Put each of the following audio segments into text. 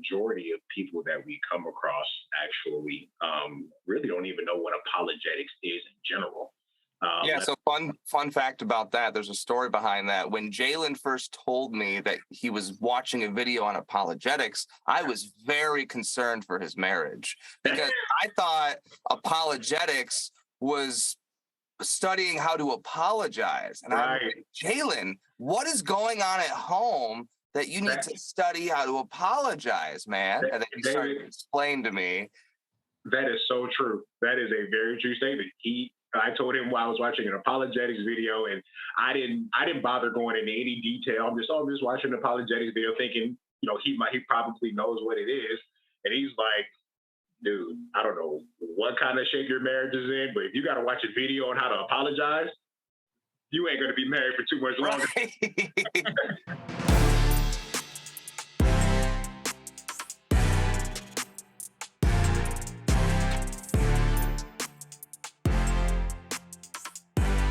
majority of people that we come across actually really don't even know what apologetics is in general. Yeah, so fun fact about that. There's a story behind that. When Jalen first told me that he was watching a video on apologetics, I was very concerned for his marriage because I thought apologetics was studying how to apologize. And I'm like, Jalen, what is going on at home that you need to study how to apologize, man? And then he started to explain to me. That is so true. That is a very true statement. I told him while I was watching an apologetics video, and I didn't bother going into any detail. I'm just watching an apologetics video, thinking, he probably knows what it is, and he's like, dude, I don't know what kind of shape your marriage is in, but if you got to watch a video on how to apologize, you ain't going to be married for too much longer. Right.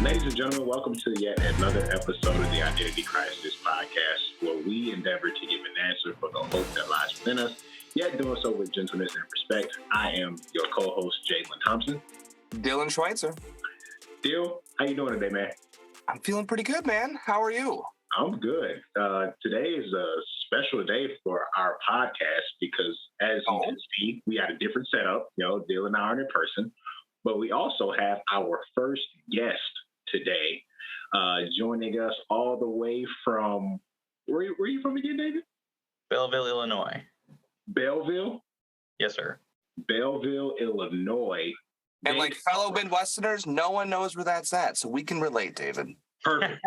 Ladies and gentlemen, welcome to yet another episode of the Identity Crisis Podcast, where we endeavor to give an answer for the hope that lies within us, yet doing so with gentleness and respect. I am your co-host, Jalen Thompson. Dylan Schweitzer. Dill, how you doing today, man? I'm feeling pretty good, man. How are you? I'm good. Today is a special day for our podcast because, as you can see, we had a different setup. Dill and I aren't in person, but we also have our first guest today, joining us all the way from, where are you from again, David? Belleville, Illinois. Belleville? Yes, sir. Belleville, Illinois. And like fellow Midwesterners, no one knows where that's at, so we can relate, David. Perfect.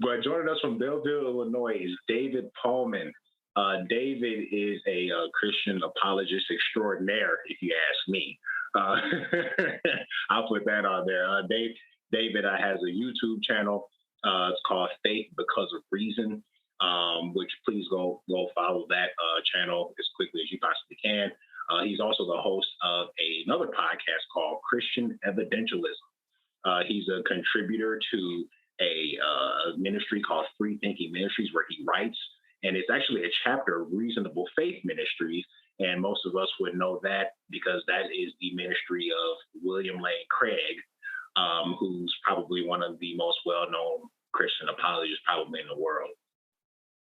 But joining us from Belleville, Illinois is David Pallman. David is a Christian apologist extraordinaire, if you ask me. I'll put that on there. David has a YouTube channel. It's called Faith Because of Reason, which please go follow that channel as quickly as you possibly can. He's also the host of another podcast called Christian Evidentialism. He's a contributor to a ministry called Free Thinking Ministries, where he writes, and it's actually a chapter of Reasonable Faith Ministries. And most of us would know that because that is the ministry of William Lane Craig, who's probably one of the most well-known Christian apologists probably in the world.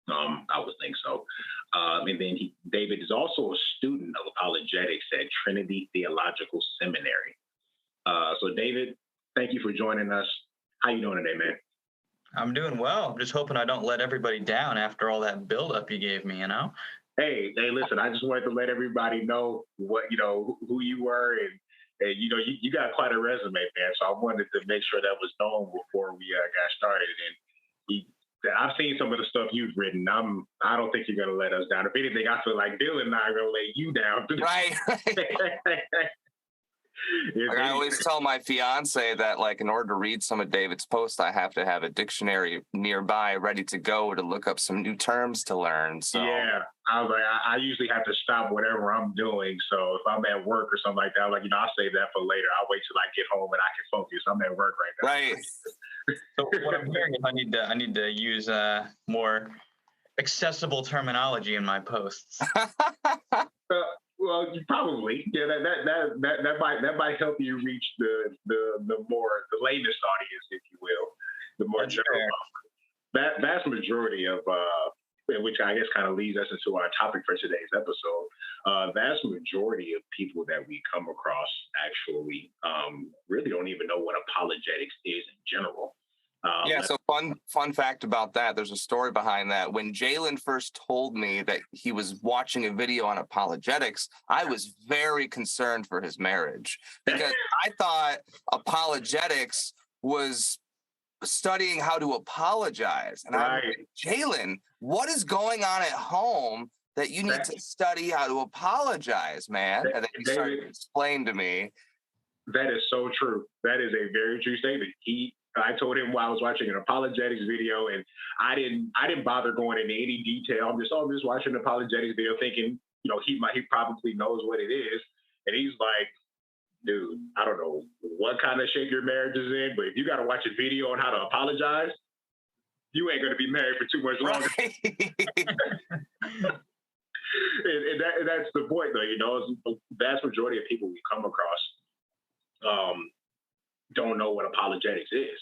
I would think so. And then David is also a student of apologetics at Trinity Theological Seminary. So David, thank you for joining us. How you doing today, man? I'm doing well. I'm just hoping I don't let everybody down after all that buildup you gave me, Hey, listen, I just wanted to let everybody know what, who you were, and you got quite a resume, man. So I wanted to make sure that was known before we got started. And I've seen some of the stuff you've written. I don't think you're going to let us down. If anything, I feel like Dylan and I are going to lay you down. Right. Like I always tell my fiance that, like, in order to read some of David's posts, I have to have a dictionary nearby ready to go to look up some new terms to learn. So yeah, I was like, I usually have to stop whatever I'm doing. So if I'm at work or something like that, I'll save that for later. I'll wait till I get home and I can focus. I'm at work right now. Right. So what I'm hearing is I need to use more accessible terminology in my posts. Well, probably, yeah. That might help you reach the lamest audience, if you will, the more general. Vast majority of which I guess kind of leads us into our topic for today's episode. Vast majority of people that we come across actually really don't even know what apologetics is in general. Yeah, so fun fact about that. There's a story behind that. When Jalen first told me that he was watching a video on apologetics, I was very concerned for his marriage because I thought apologetics was studying how to apologize. And I'm like, Jalen, what is going on at home that you need to study how to apologize, man? And then he started to explain to me. That is so true. That is a very true statement. I told him while I was watching an apologetics video, and I didn't bother going into any detail. I'm just watching an apologetics video, thinking, he probably knows what it is, and he's like, dude, I don't know what kind of shape your marriage is in, but if you got to watch a video on how to apologize, you ain't going to be married for too much longer. that's the point, though. The vast majority of people we come across don't know what apologetics is.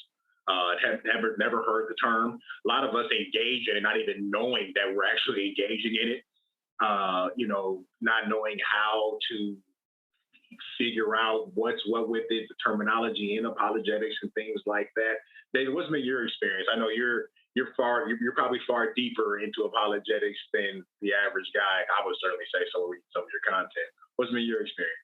Have never heard the term. A lot of us engage in it, not even knowing that we're actually engaging in it. Not knowing how to figure out what's what with it, the terminology in apologetics and things like that. David, what's been your experience? I know you're probably far deeper into apologetics than the average guy. I would certainly say so, reading some of your content. What's been your experience?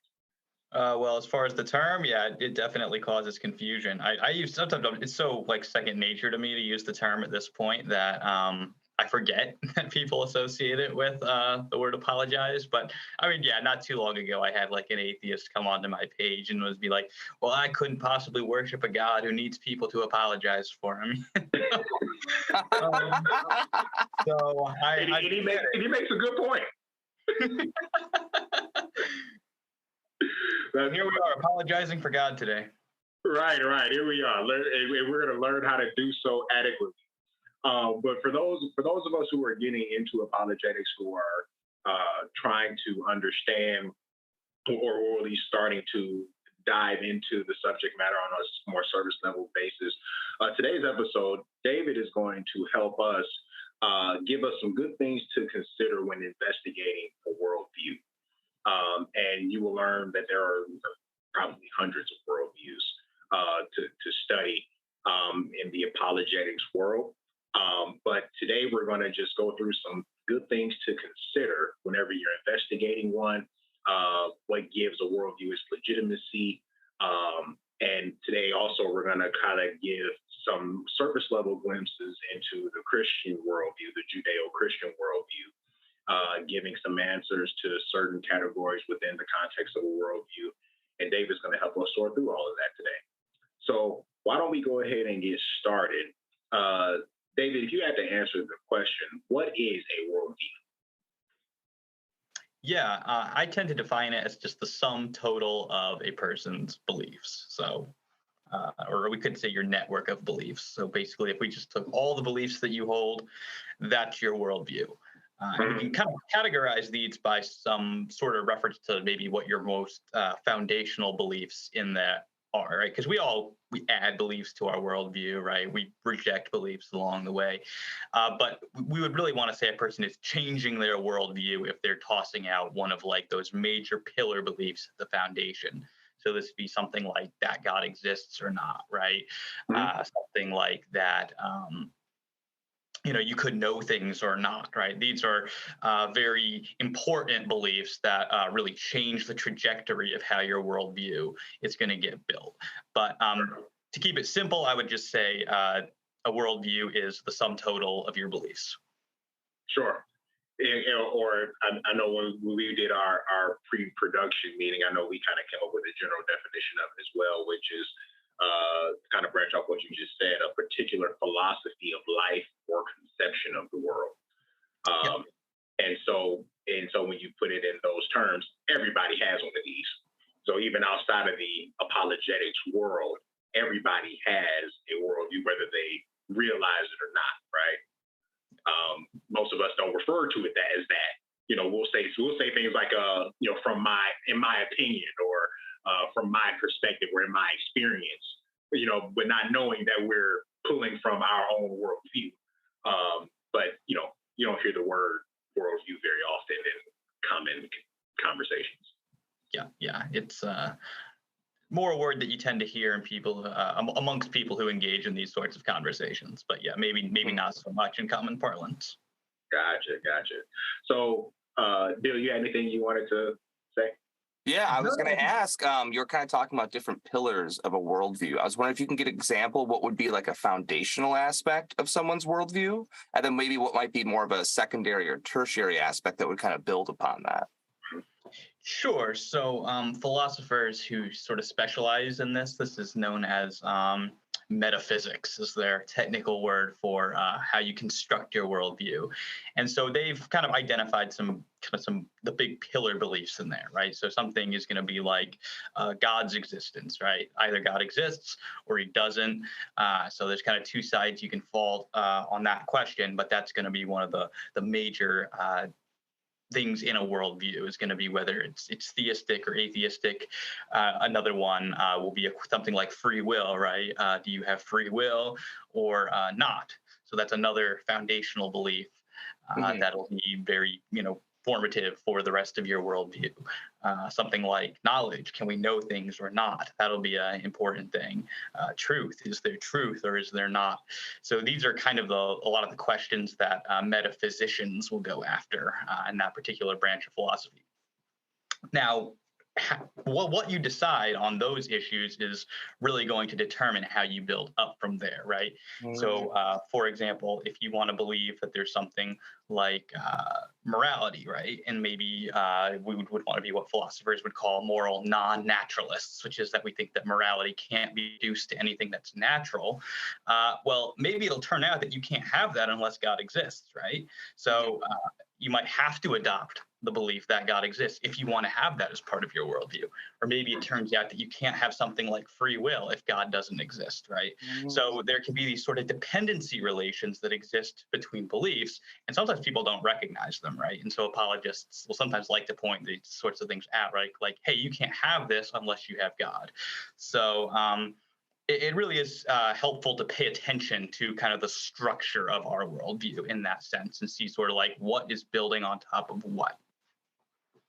Well, as far as the term, yeah, it definitely causes confusion. I use sometimes it's so like second nature to me to use the term at this point that I forget that people associate it with the word apologize. But I mean, yeah, not too long ago, I had like an atheist come onto my page and be like, "Well, I couldn't possibly worship a God who needs people to apologize for him." He makes a good point. Here we are apologizing for God today. Right. Here we are. We're going to learn how to do so adequately. But for those of us who are getting into apologetics, who are trying to understand or at least starting to dive into the subject matter on a more service level basis, today's episode, David is going to help us give us some good things to consider when investigating a worldview. And you will learn that there are probably hundreds of worldviews to study in the apologetics world. But today we're going to just go through some good things to consider whenever you're investigating one, what gives a worldview its legitimacy. And today also we're going to kind of give some surface level glimpses into the Christian worldview, the Judeo-Christian worldview. Giving some answers to certain categories within the context of a worldview. And David's going to help us sort through all of that today. So why don't we go ahead and get started? David, if you had to answer the question, what is a worldview? Yeah, I tend to define it as just the sum total of a person's beliefs. So, or we could say your network of beliefs. So basically, if we just took all the beliefs that you hold, that's your worldview. And we can kind of categorize these by some sort of reference to maybe what your most foundational beliefs in that are, right? Because we add beliefs to our worldview, right? We reject beliefs along the way. But we would really want to say a person is changing their worldview if they're tossing out one of like those major pillar beliefs, the foundation. So this would be something like that God exists or not, right? Something like that. You could know things or not, right? These are very important beliefs that really change the trajectory of how your worldview is going to get built. But to keep it simple, I would just say a worldview is the sum total of your beliefs. Sure. Or I know when we did our pre-production meeting, I know we kind of came up with a general definition of it as well, which is kind of branch off what you just said, a particular philosophy of life or conception of the world. And so when you put it in those terms, everybody has one of these. So even outside of the apologetics world, everybody has a worldview, whether they realize it or not, right? Most of us don't refer to it as that. We'll say things like, in my opinion, or from my perspective or in my experience, but not knowing that we're pulling from our own worldview. But you don't hear the word worldview very often in common conversations. Yeah, it's more a word that you tend to hear in people amongst people who engage in these sorts of conversations. But yeah, maybe not so much in common parlance. Gotcha. So, Bill, you had anything you wanted to say? Yeah, I was going to ask, you're kind of talking about different pillars of a worldview. I was wondering if you can get an example, what would be like a foundational aspect of someone's worldview, and then maybe what might be more of a secondary or tertiary aspect that would kind of build upon that. Sure. So philosophers who sort of specialize in this is known as metaphysics, is their technical word for how you construct your worldview. And so they've kind of identified the big pillar beliefs in there, right? So something is going to be like God's existence, right? Either God exists or he doesn't. So there's kind of two sides you can fall on that question, but that's going to be one of the major things in a worldview is going to be whether it's theistic or atheistic. Another one will be something like free will, right? Do you have free will or not? So that's another foundational belief that'll be very, formative for the rest of your worldview. Something like knowledge, can we know things or not? That'll be an important thing. Truth, is there truth or is there not? So these are kind of a lot of the questions that metaphysicians will go after in that particular branch of philosophy. Now, what you decide on those issues is really going to determine how you build up from there, right? So, for example, if you want to believe that there's something like morality, right? And maybe we would want to be what philosophers would call moral non-naturalists, which is that we think that morality can't be reduced to anything that's natural. Well, maybe it'll turn out that you can't have that unless God exists, right? So you might have to adopt the belief that God exists if you want to have that as part of your worldview. Or maybe it turns out that you can't have something like free will if God doesn't exist, right? So there can be these sort of dependency relations that exist between beliefs, and sometimes people don't recognize them, right? And so apologists will sometimes like to point these sorts of things out, right? Like, hey, you can't have this unless you have God. So it really is helpful to pay attention to kind of the structure of our worldview in that sense and see sort of like what is building on top of what.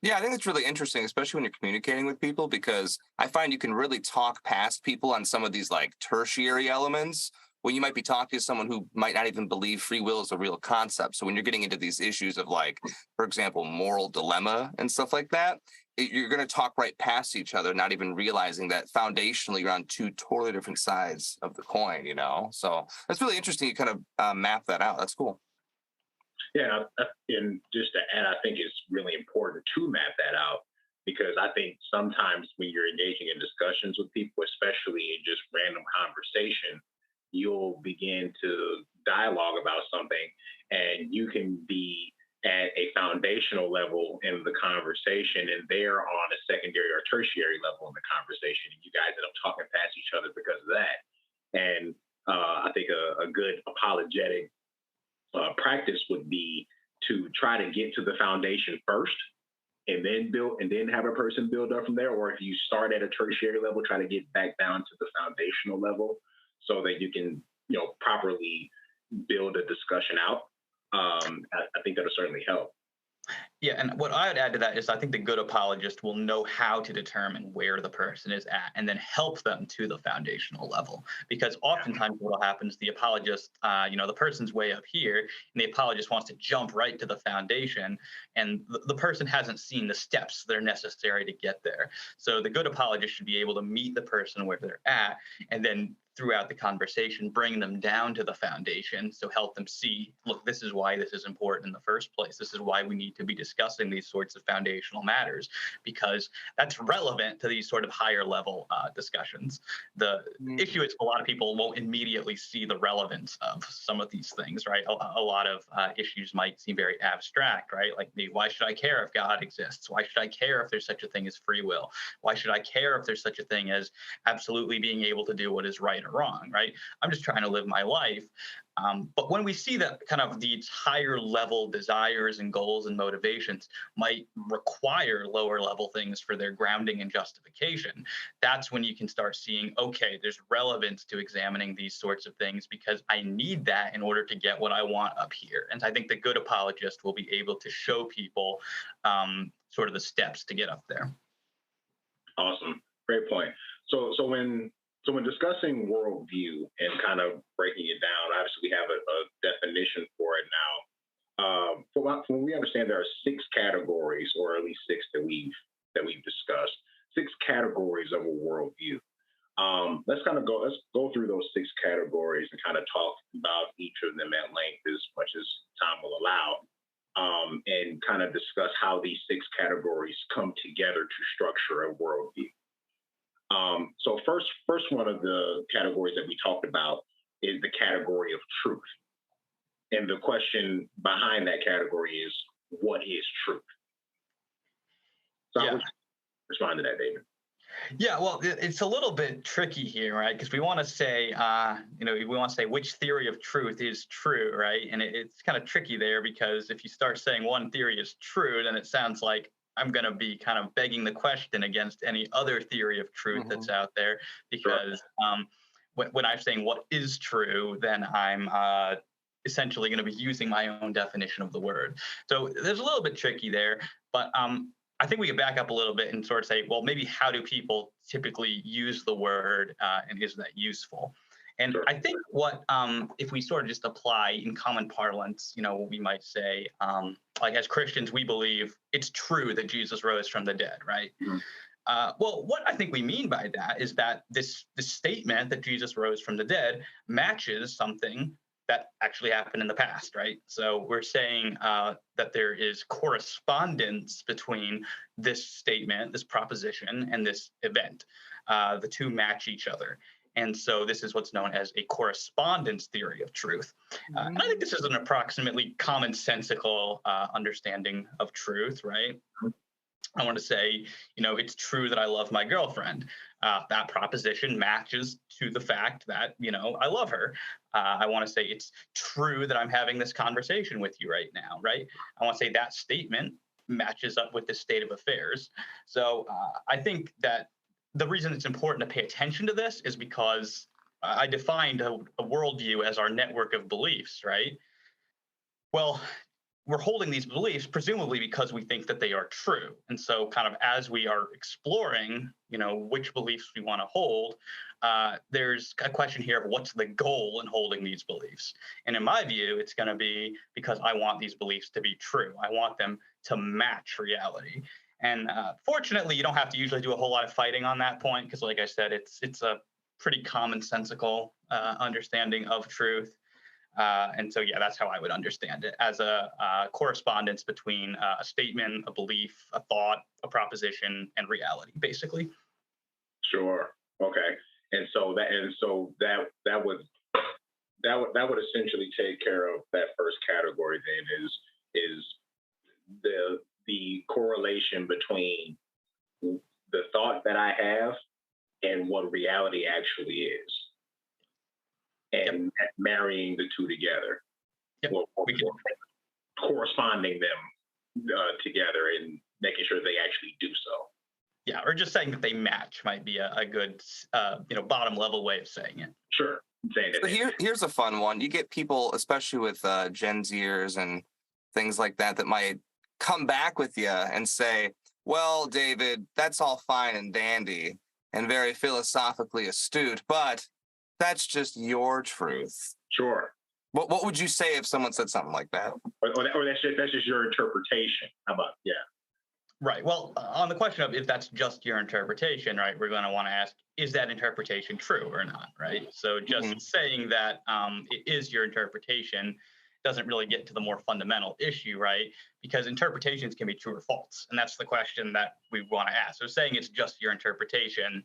Yeah, I think it's really interesting, especially when you're communicating with people, because I find you can really talk past people on some of these like tertiary elements when you might be talking to someone who might not even believe free will is a real concept. So when you're getting into these issues of like, for example, moral dilemma and stuff like that, you're going to talk right past each other, not even realizing that foundationally you're on two totally different sides of the coin, So that's really interesting. You kind of map that out. That's cool. Yeah, and just to add, I think it's really important to map that out, because I think sometimes when you're engaging in discussions with people, especially in just random conversation, you'll begin to dialogue about something and you can be at a foundational level in the conversation and they're on a secondary or tertiary level in the conversation. And you guys end up talking past each other because of that. And I think a good apologetic practice would be to try to get to the foundation first and then have a person build up from there. Or if you start at a tertiary level, try to get back down to the foundational level so that you can, properly build a discussion out. I think that'll certainly help. Yeah, and what I would add to that is I think the good apologist will know how to determine where the person is at and then help them to the foundational level. Because oftentimes what will happen is the apologist, the person's way up here, and the apologist wants to jump right to the foundation, and the person hasn't seen the steps that are necessary to get there. So the good apologist should be able to meet the person where they're at, and then throughout the conversation, bring them down to the foundation. So help them see, look, this is why this is important in the first place. This is why we need to be discussing these sorts of foundational matters, because that's relevant to these sort of higher level discussions. The issue is a lot of people won't immediately see the relevance of some of these things, right? A lot of issues might seem very abstract, right? Like, why should I care if God exists? Why should I care if there's such a thing as free will? Why should I care if there's such a thing as absolutely being able to do what is right or wrong, right? I'm just trying to live my life. But when we see that kind of these higher level desires and goals and motivations might require lower level things for their grounding and justification, that's when you can start seeing, okay, there's relevance to examining these sorts of things because I need that in order to get what I want up here. And I think the good apologist will be able to show people sort of the steps to get up there. Awesome. Great point. So when discussing worldview and kind of breaking it down, obviously we have a definition for it now. When we understand there are 6 categories, or at least 6 that we've discussed, 6 categories of a worldview. Let's go through those 6 categories and kind of talk about each of them at length as much as time will allow, and kind of discuss how these 6 categories come together to structure a worldview. So first one of the categories that we talked about is the category of truth. And the question behind that category is, what is truth? So how would you respond to that, David? Yeah, well, it's a little bit tricky here, right? Because we want to say, we want to say which theory of truth is true, right? And it's kind of tricky there because if you start saying one theory is true, then it sounds like I'm going to be kind of begging the question against any other theory of truth that's out there. Sure. Because when I'm saying what is true, then I'm essentially going to be using my own definition of the word. So there's a little bit tricky there, but I think we could back up a little bit and sort of say, well, maybe how do people typically use the word, and is that useful? And Sure. I think what, if we sort of just apply in common parlance, we might say, like as Christians, we believe it's true that Jesus rose from the dead, right? Mhm. Well, what I think we mean by that is that this statement that Jesus rose from the dead matches something that actually happened in the past, right? So we're saying that there is correspondence between this statement, this proposition, and this event. The two match each other. And so this is what's known as a correspondence theory of truth. And I think this is an approximately commonsensical understanding of truth, right? I want to say, it's true that I love my girlfriend. That proposition matches to the fact that, I love her. I want to say it's true that I'm having this conversation with you right now, right? I want to say that statement matches up with the state of affairs. So I think that the reason it's important to pay attention to this is because I defined a worldview as our network of beliefs, right? Well, we're holding these beliefs presumably because we think that they are true. And so kind of as we are exploring, which beliefs we want to hold, there's a question here of what's the goal in holding these beliefs. And in my view, it's going to be because I want these beliefs to be true. I want them to match reality. And fortunately, you don't have to usually do a whole lot of fighting on that point because, like I said, it's a pretty commonsensical understanding of truth. And so, yeah, that's how I would understand it, as a correspondence between a statement, a belief, a thought, a proposition, and reality, basically. Sure. Okay. And so that would essentially take care of that first category. Then is the correlation between the thought that I have and what reality actually is, and marrying the two together, or corresponding them together and making sure they actually do so. Yeah, or just saying that they match might be a good, bottom level way of saying it. Sure. So here's a fun one. You get people, especially with Gen Zers and things like that, that might come back with you and say, well, David, that's all fine and dandy and very philosophically astute, but that's just your truth. Sure. What would you say if someone said something like that? Or that's just your interpretation. How about, yeah. Right. Well, on the question of if that's just your interpretation, right, we're going to want to ask, is that interpretation true or not, right? So just saying that it is your interpretation doesn't really get to the more fundamental issue, right? Because interpretations can be true or false. And that's the question that we want to ask. So saying it's just your interpretation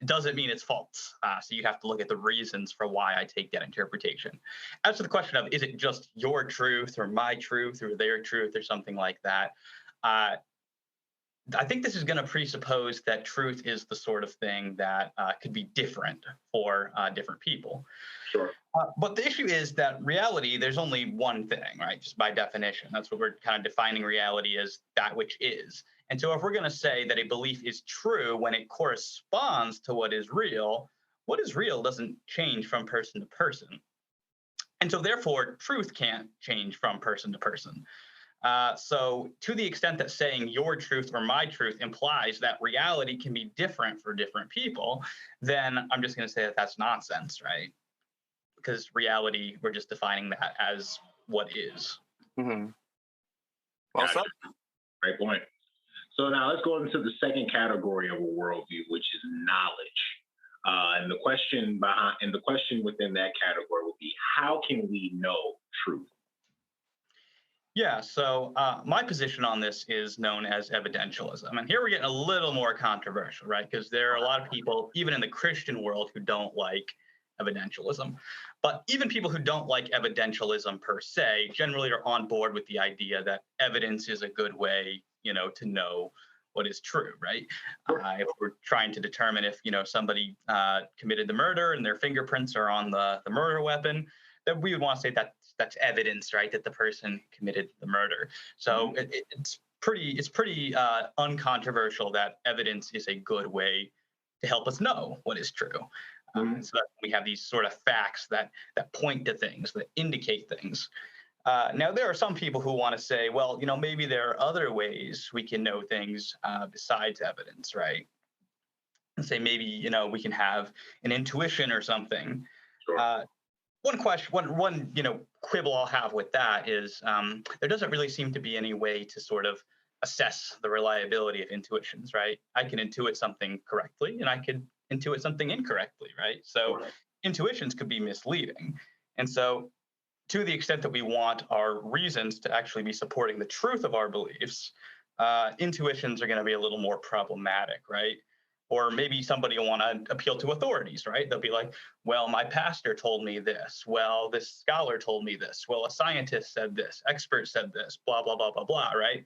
doesn't mean it's false. So you have to look at the reasons for why I take that interpretation. As to the question of, is it just your truth or my truth or their truth or something like that, I think this is going to presuppose that truth is the sort of thing that could be different for different people. Sure. But the issue is that reality, there's only one thing, right? Just by definition. That's what we're kind of defining reality as, that which is. And so if we're going to say that a belief is true when it corresponds to what is real doesn't change from person to person. And so therefore, truth can't change from person to person. So to the extent that saying your truth or my truth implies that reality can be different for different people, then I'm just going to say that that's nonsense, right? Because reality, we're just defining that as what is. Mm-hmm. Well said. Great point. So now let's go into the second category of a worldview, which is knowledge. And the question within that category would be, how can we know truth? Yeah, so my position on this is known as evidentialism. And here we're getting a little more controversial, right? Because there are a lot of people, even in the Christian world, who don't like evidentialism. But even people who don't like evidentialism per se generally are on board with the idea that evidence is a good way, to know what is true, right? Sure. If we're trying to determine if, somebody committed the murder and their fingerprints are on the murder weapon, then we would want to say that that's evidence, right, that the person committed the murder. So it's pretty uncontroversial that evidence is a good way to help us know what is true. So that we have these sort of facts that point to things, that indicate things. Now, there are some people who want to say, well, maybe there are other ways we can know things besides evidence, right? And say maybe, we can have an intuition or something. Sure. One question, one quibble I'll have with that is there doesn't really seem to be any way to sort of assess the reliability of intuitions, right? I can intuit something correctly, and I could intuit something incorrectly, right? So intuitions could be misleading, and so to the extent that we want our reasons to actually be supporting the truth of our beliefs, intuitions are going to be a little more problematic, right? Or maybe somebody will want to appeal to authorities, right? They'll be like, well, my pastor told me this. Well, this scholar told me this. Well, a scientist said this. Expert said this, blah, blah, blah, blah, blah, right?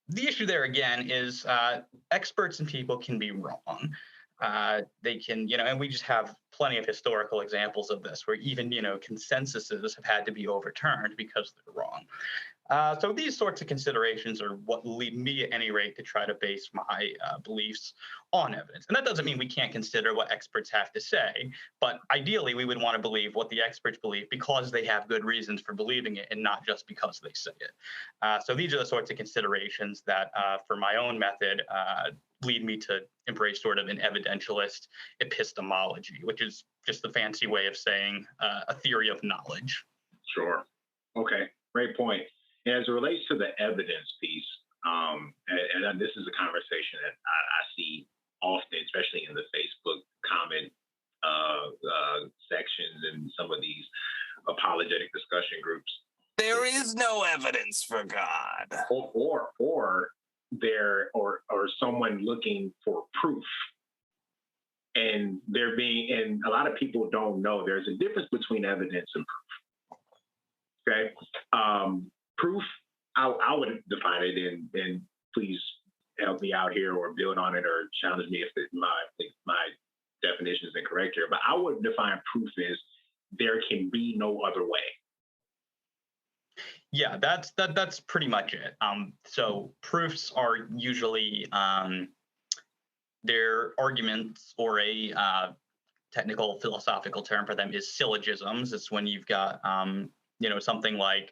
The issue there, again, is experts and people can be wrong. They can, and we just have plenty of historical examples of this where even, consensuses have had to be overturned because they're wrong. So these sorts of considerations are what lead me, at any rate, to try to base my beliefs on evidence. And that doesn't mean we can't consider what experts have to say, but ideally we would want to believe what the experts believe because they have good reasons for believing it and not just because they say it. So these are the sorts of considerations that, for my own method, lead me to embrace sort of an evidentialist epistemology, which is just the fancy way of saying a theory of knowledge. Sure. Okay. Great point. As it relates to the evidence piece, and this is a conversation that I see often, especially in the Facebook comment sections and some of these apologetic discussion groups. There is no evidence for God. Or someone looking for proof. And and a lot of people don't know there's a difference between evidence and proof. Okay. Proof, I would define it, and please help me out here or build on it or challenge me if my definition is incorrect here. But I would define proof as there can be no other way. Yeah, that's pretty much it. So proofs are usually their arguments, or a technical philosophical term for them is syllogisms. It's when you've got something like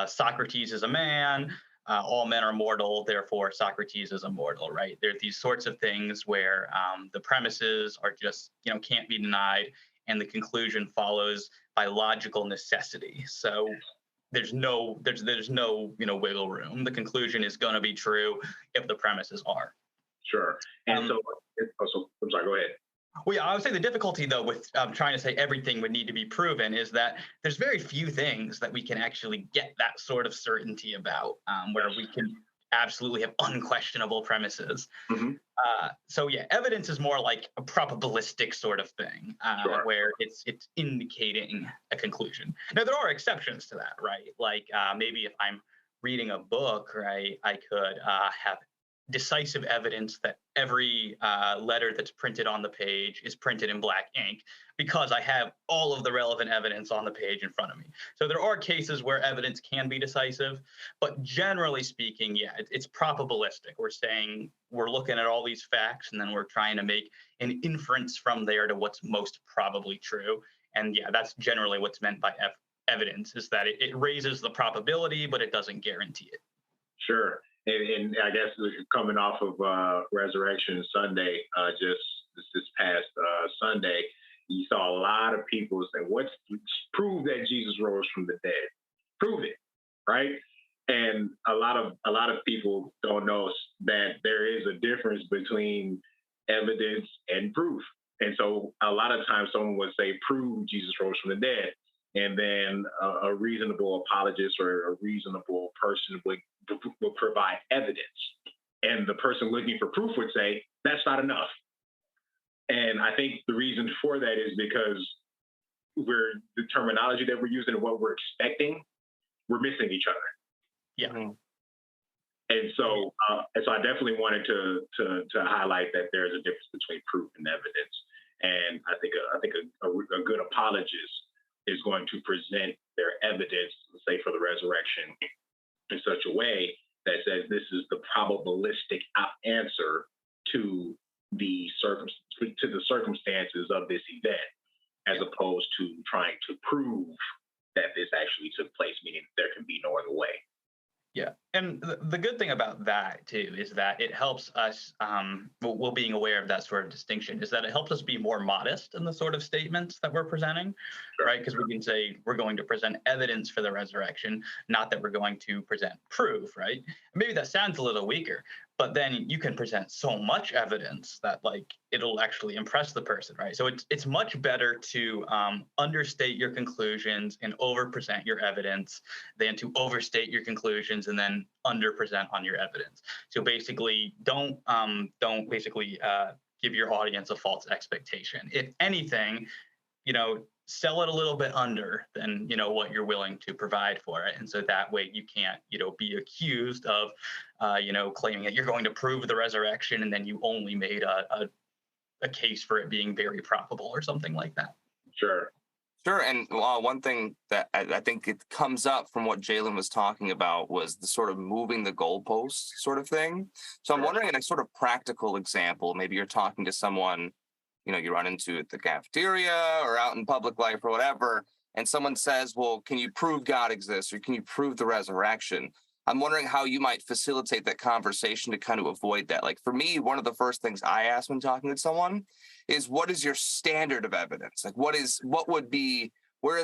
Socrates is a man, all men are mortal, therefore Socrates is immortal, right? There are these sorts of things where the premises are just can't be denied, and the conclusion follows by logical necessity. So there's no wiggle room. The conclusion is going to be true if the premises are. Sure. And so I'm sorry, go ahead. Well, yeah, I would say the difficulty, though, with trying to say everything would need to be proven is that there's very few things that we can actually get that sort of certainty about, where we can absolutely have unquestionable premises. Mm-hmm. So, yeah, evidence is more like a probabilistic sort of thing, where it's indicating a conclusion. Now, there are exceptions to that, right? Like maybe if I'm reading a book, right, I could have decisive evidence that every letter that's printed on the page is printed in black ink because I have all of the relevant evidence on the page in front of me. So there are cases where evidence can be decisive, but generally speaking, yeah, it's probabilistic. We're looking at all these facts and then we're trying to make an inference from there to what's most probably true. And yeah, that's generally what's meant by evidence, is that it raises the probability, but it doesn't guarantee it. Sure. And I guess coming off of Resurrection Sunday, just this past Sunday, you saw a lot of people say, prove that Jesus rose from the dead. Prove it, right? And a lot of people don't know that there is a difference between evidence and proof. And so a lot of times someone would say, prove Jesus rose from the dead. And then a reasonable apologist or a reasonable person would provide evidence. And the person looking for proof would say, that's not enough. And I think the reason for that is because the terminology that we're using and what we're expecting, we're missing each other. Yeah. And so I definitely wanted to highlight that there's a difference between proof and evidence. And I think a good apologist is going to present their evidence, say for the resurrection, in such a way that says this is the probabilistic answer to the circumstances of this event, as opposed to trying to prove that this actually took place, meaning there can be no other way. Yeah, and the good thing about that too is that it helps us, well, being aware of that sort of distinction, is that it helps us be more modest in the sort of statements that we're presenting, right? Because we can say we're going to present evidence for the resurrection, not that we're going to present proof, right? Maybe that sounds a little weaker, but then you can present so much evidence that like it'll actually impress the person, right? So it's much better to understate your conclusions and overpresent your evidence than to overstate your conclusions and then underpresent on your evidence. So basically, don't give your audience a false expectation. If anything, sell it a little bit under than what you're willing to provide for it, and so that way you can't be accused of claiming that you're going to prove the resurrection and then you only made a case for it being very probable or something like that. Sure. And one thing that I think it comes up from what Jalen was talking about was the sort of moving the goalposts sort of thing. So I'm wondering, in a sort of practical example, maybe you're talking to someone, you run into at the cafeteria or out in public life or whatever, and someone says, well, can you prove God exists, or can you prove the resurrection? I'm wondering how you might facilitate that conversation to kind of avoid that. Like for me, one of the first things I ask when talking to someone is, what is your standard of evidence? Like where is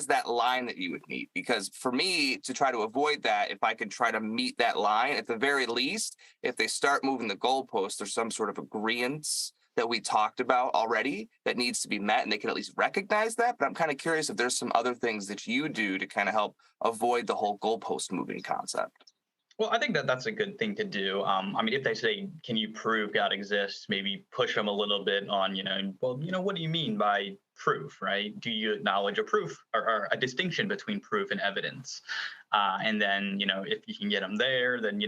that line that you would meet? Because for me to try to avoid that, if I could try to meet that line, at the very least, if they start moving the goalposts, there's some sort of agreement that we talked about already that needs to be met, and they can at least recognize that. But I'm kind of curious if there's some other things that you do to kind of help avoid the whole goalpost moving concept. Well, I think that that's a good thing to do. If they say, can you prove God exists, maybe push them a little bit on, what do you mean by proof, right? Do you acknowledge a proof or a distinction between proof and evidence? And then, if you can get them there, then,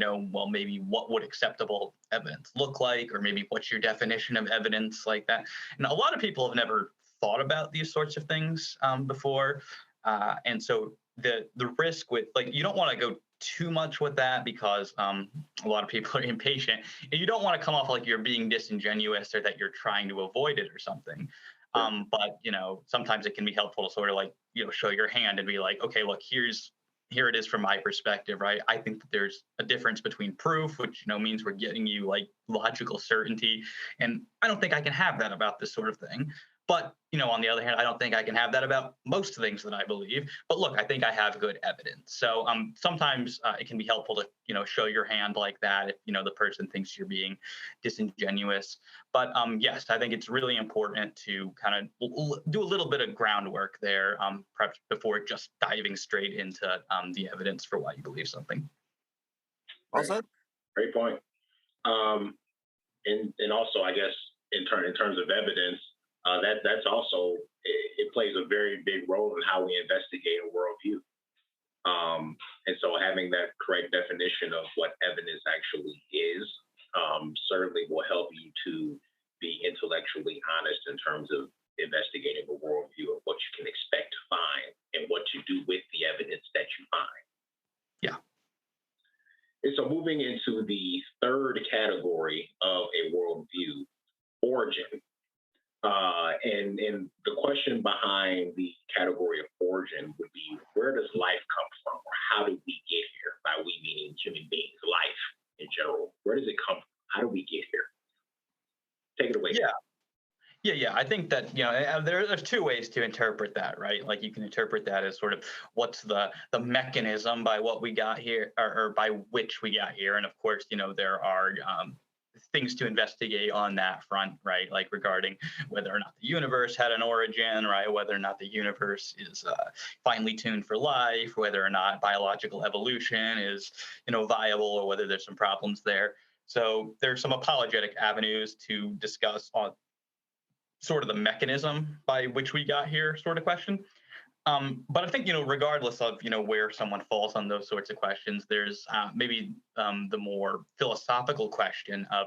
maybe what would acceptable evidence look like? Or maybe what's your definition of evidence, like that? And a lot of people have never thought about these sorts of things before. And so the risk with, like, you don't want to go too much with that because a lot of people are impatient, and you don't want to come off like you're being disingenuous or that you're trying to avoid it or something. But sometimes it can be helpful to sort of like show your hand and be like, okay, look, here it is from my perspective, right? I think that there's a difference between proof, which means we're getting you like logical certainty, and I don't think I can have that about this sort of thing. But, on the other hand, I don't think I can have that about most things that I believe. But look, I think I have good evidence. So sometimes it can be helpful to, show your hand like that if, the person thinks you're being disingenuous. But yes, I think it's really important to kind of do a little bit of groundwork there, perhaps before just diving straight into the evidence for why you believe something. Well said. Great point. And also, I guess, in terms of evidence, that's also, it plays a very big role in how we investigate a worldview. And so having that correct definition of what evidence actually is certainly will help you to be intellectually honest in terms of investigating a worldview of what you can expect to find and what to do with the evidence that you find. Yeah. And so moving into the third category of a worldview, origin. And the question behind the category of origin would be, where does life come from? Or how did we get here? By we meaning human beings, life in general. Where does it come from? How do we get here? Take it away. Yeah. I think that, there's two ways to interpret that, right? Like you can interpret that as sort of what's the mechanism by what we got here or by which we got here. And of course, there are things to investigate on that front, right? Like regarding whether or not the universe had an origin, right? Whether or not the universe is finely tuned for life, whether or not biological evolution is, viable, or whether there's some problems there. So there's some apologetic avenues to discuss on sort of the mechanism by which we got here sort of question. But I think, regardless of, where someone falls on those sorts of questions, there's maybe the more philosophical question of,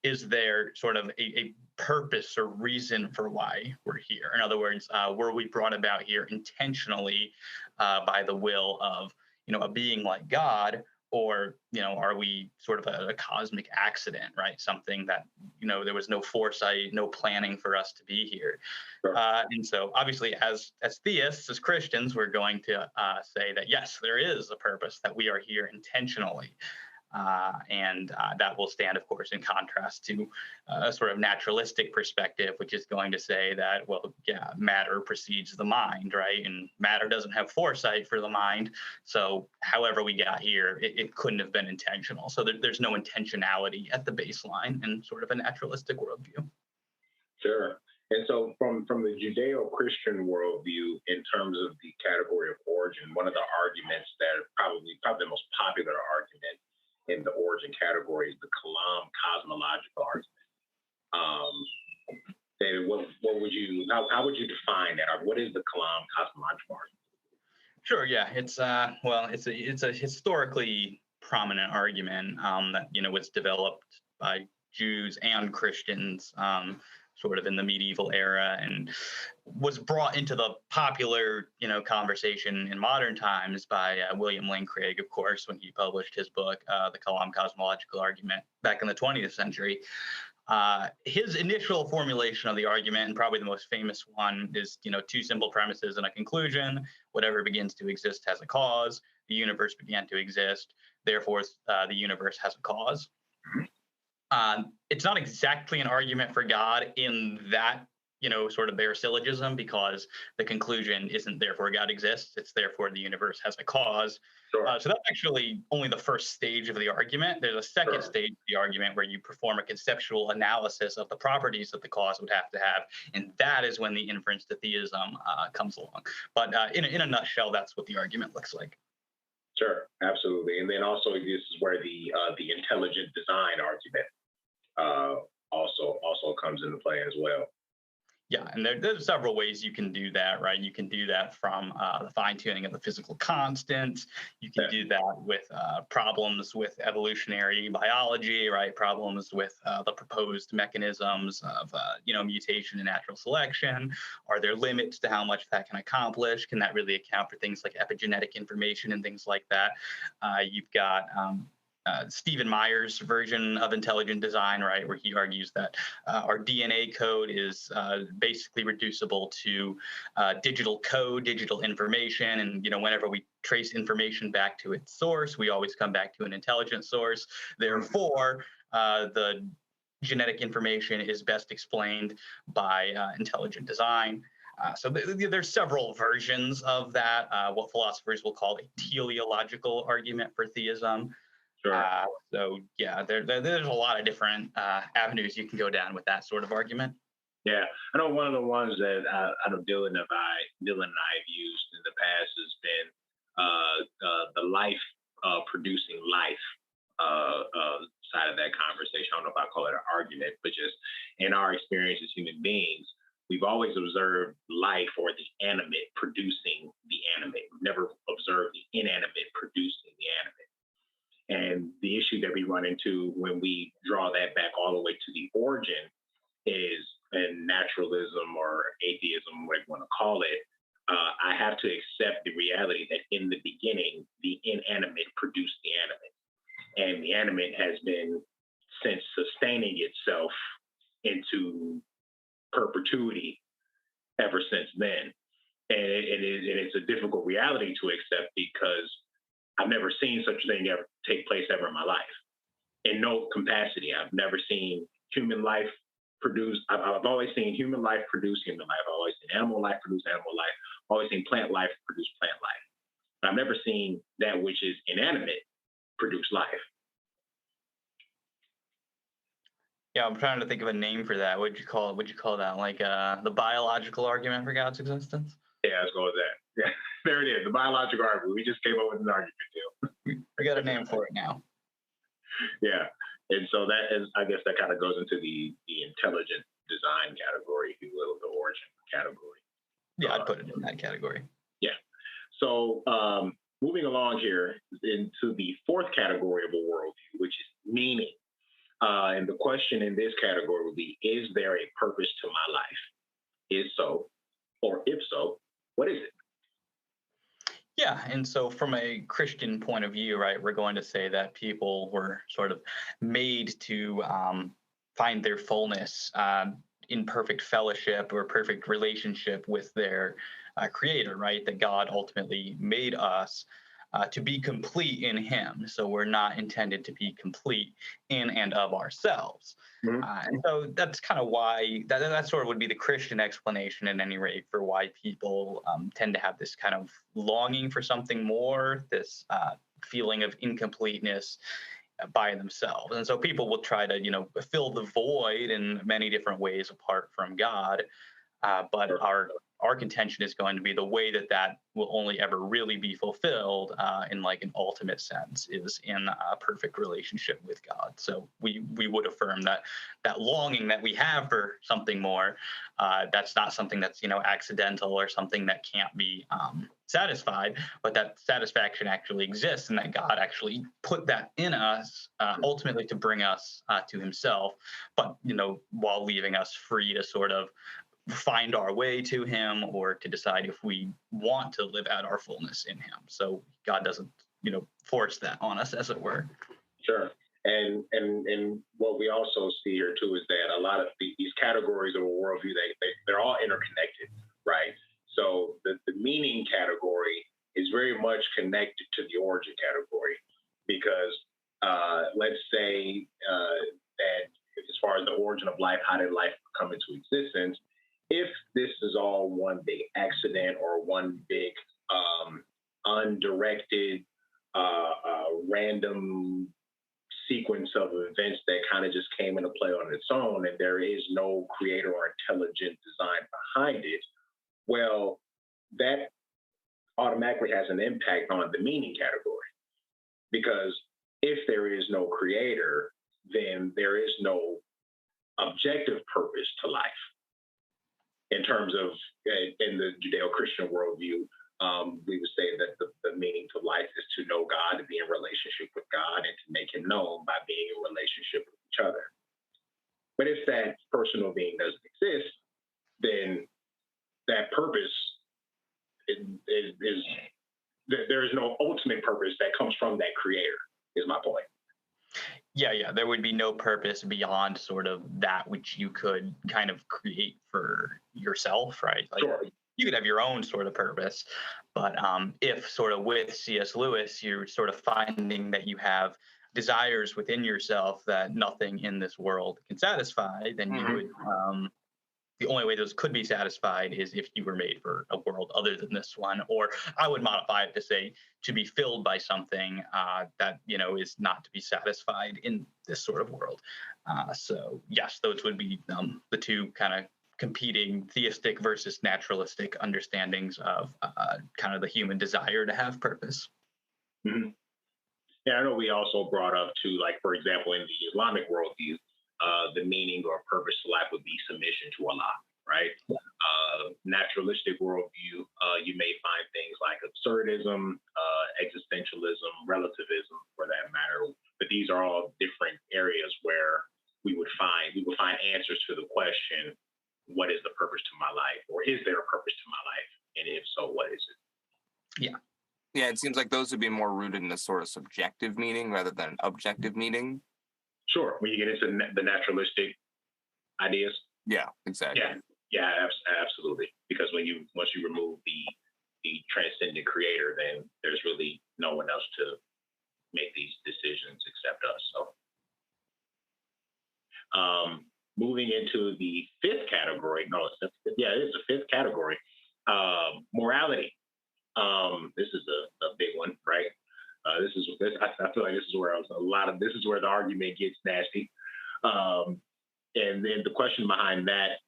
is there sort of a purpose or reason for why we're here? In other words, were we brought about here intentionally by the will of, a being like God? Or, are we sort of a cosmic accident, right? Something that, there was no foresight, no planning for us to be here. Sure. And so obviously as theists, as Christians, we're going to say that, yes, there is a purpose, that we are here intentionally. And that will stand, of course, in contrast to a sort of naturalistic perspective, which is going to say that, well, yeah, matter precedes the mind, right? And matter doesn't have foresight for the mind. So however we got here, it couldn't have been intentional. So there's no intentionality at the baseline in sort of a naturalistic worldview. Sure. And so from the Judeo-Christian worldview, in terms of the category of origin, one of the arguments that probably the most popular argument in the origin category is the Kalam cosmological argument. David, how would you define that? Or what is the Kalam cosmological argument? Sure. Yeah. It's a historically prominent argument that was developed by Jews and Christians sort of in the medieval era, and was brought into the popular conversation in modern times by William Lane Craig, of course, when he published his book, The Kalam Cosmological Argument, back in the 20th century. His initial formulation of the argument, and probably the most famous one, is two simple premises and a conclusion. Whatever begins to exist has a cause. The universe began to exist, therefore the universe has a cause. It's not exactly an argument for God in that sort of bare syllogism, because the conclusion isn't therefore God exists, it's therefore the universe has a cause. Sure. So that's actually only the first stage of the argument. There's a second stage of the argument where you perform a conceptual analysis of the properties that the cause would have to have, and that is when the inference to theism comes along. But in a nutshell, that's what the argument looks like. Sure, absolutely. And then also this is where the intelligent design argument also comes into play as well. Yeah, and there's several ways you can do that, right? You can do that from the fine-tuning of the physical constants. You can do that with problems with evolutionary biology, right? Problems with the proposed mechanisms of, mutation and natural selection. Are there limits to how much that can accomplish? Can that really account for things like epigenetic information and things like that? You've got Stephen Meyer's version of intelligent design, right, where he argues that our DNA code is basically reducible to digital code, digital information, and whenever we trace information back to its source, we always come back to an intelligent source. Therefore, the genetic information is best explained by intelligent design. So there's several versions of that, what philosophers will call a teleological argument for theism. Sure. So yeah, there's a lot of different avenues you can go down with that sort of argument. Yeah, I know one of the ones that I know Dylan and I have used in the past has been the life producing life side of that conversation. I don't know if I call it an argument, but just in our experience as human beings, we've always observed life, or the animate producing the animate. We've never observed the inanimate producing the animate. And the issue that we run into when we draw that back all the way to the origin is, in naturalism or atheism, whatever you want to call it, I have to accept the reality that in the beginning, the inanimate produced the animate. And the animate has been since sustaining itself into perpetuity ever since then. And it's a difficult reality to accept, because I've never seen such a thing ever take place ever in my life. In no capacity. I've never seen human life produce. I've always seen human life produce human life. I've always seen animal life produce animal life. I've always seen plant life produce plant life. But I've never seen that which is inanimate produce life. Yeah, I'm trying to think of a name for that. What'd you call that? Like the biological argument for God's existence? Yeah, let's go with that. Yeah, there it is. The biological argument. We just came up with an argument too. We got a name for it now. Yeah. And so that is, I guess that kind of goes into the intelligent design category, if you will, the origin category. Yeah, I'd put it in that category. Yeah. So moving along here into the fourth category of a worldview, which is meaning. And the question in this category would be, is there a purpose to my life? Is so, or if so, what is it? Yeah, and so from a Christian point of view, right, we're going to say that people were sort of made to find their fullness in perfect fellowship or perfect relationship with their Creator, right? That God ultimately made us to be complete in Him. So we're not intended to be complete in and of ourselves. Mhm. And so that's kind of why that sort of would be the Christian explanation, at any rate, for why people tend to have this kind of longing for something more, this feeling of incompleteness by themselves. And so people will try to, fill the void in many different ways apart from God. But Sure. our contention is going to be the way that will only ever really be fulfilled in like an ultimate sense is in a perfect relationship with God. So we would affirm that longing that we have for something more, that's not something that's accidental or something that can't be satisfied, but that satisfaction actually exists, and that God actually put that in us ultimately to bring us to Himself, but while leaving us free to sort of find our way to Him or to decide if we want to live out our fullness in Him. So God doesn't, force that on us, as it were. Sure. And what we also see here too is that a lot of these categories of a worldview, they're all interconnected, right? So the meaning category is very much connected to the origin category, because let's say that as far as the origin of life, how did life come into existence? If this is all one big accident or one big undirected, random sequence of events that kind of just came into play on its own, and there is no creator or intelligent design behind it, well, that automatically has an impact on the meaning category. Because if there is no creator, then there is no objective purpose to life. In terms of, in the Judeo-Christian worldview, we would say that the meaning to life is to know God, to be in relationship with God, and to make Him known by being in relationship with each other. But if that personal being doesn't exist, then that purpose is there is no ultimate purpose that comes from that creator, is my point. Yeah. There would be no purpose beyond sort of that which you could kind of create for yourself, right? Like, Sure. you could have your own sort of purpose, but if sort of with C.S. Lewis, you're sort of finding that you have desires within yourself that nothing in this world can satisfy, then you would the only way those could be satisfied is if you were made for a world other than this one. Or I would modify it to say to be filled by something that is not to be satisfied in this sort of world. So yes, those would be the two kind of competing theistic versus naturalistic understandings of kind of the human desire to have purpose. Mm-hmm. Yeah, I know we also brought up too, like, for example, in the Islamic worldview, the meaning or purpose to life would be submission to Allah, right? Naturalistic worldview, you may find things like absurdism, existentialism, relativism, for that matter. But these are all different areas where we would find answers to the question, what is the purpose to my life? Or is there a purpose to my life? And if so, what is it? Yeah. Yeah, it seems like those would be more rooted in a sort of subjective meaning rather than objective meaning. Sure. When you get into the naturalistic ideas. Yeah, exactly. Yeah, absolutely. Because once you remove the transcendent creator, then there's really no one else to make these decisions except us. So, moving into the fifth category. It is the fifth category. Morality. This is a big one, right? I feel like this is where this is where the argument gets nasty. And then the question behind that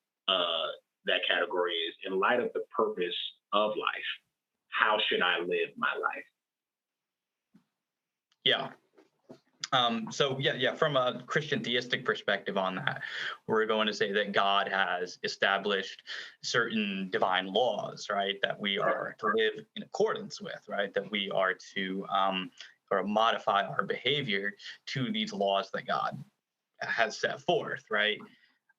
category is, in light of the purpose of life, how should I live my life? Yeah. So yeah, from a Christian theistic perspective on that, we're going to say that God has established certain divine laws, right, that we are to live in accordance with, right, that we are to or modify our behavior to these laws that God has set forth, right?